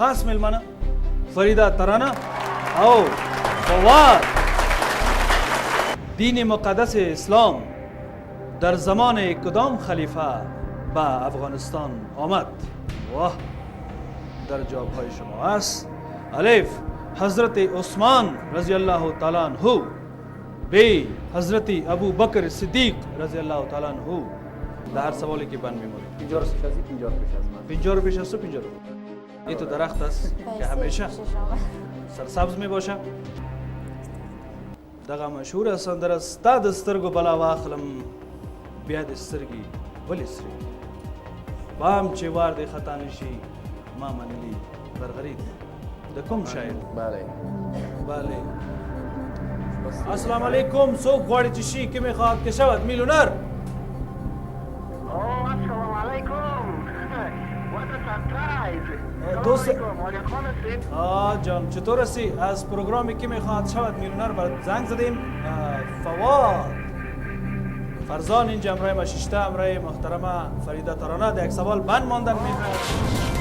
خاص ملمنه فریده ترانه او فواد. دین مقدس اسلام در زمان کدام خلیفه به افغانستان آمد؟ واه، در جواب های شما است: الف حضرت عثمان رضی الله تعالی عنہ، ب حضرت ابو بکر صدیق رضی الله تعالی عنہ. در هر سوالی که بند میمونید 50 رو پیش از 50 رو پیش از من. 50 رو پیش از تو 50 رو. این تو درخت است که همیشه سرسبز می باشه. دغه مشهور است در استاد سترګو بلا واخلم بیا د سترګي ولې سري بام چې وار د خطا نشي ما منلی برغرید د کوم شاعر؟ بله بله. السلام علیکم. څوک غواړي چې شي کې می خواهد که شود میلیونر؟ السلام علیکم. What a surprise. دوست علیکم هستید؟ جان چطور هستی؟ از پروگرامی که میخواد شود میلیونر برات زنگ زدیم. فواد فرزان اینجا امرای ما ششته، امرای محترمه فریده ترانه. یک سوال بند ماندن میخواد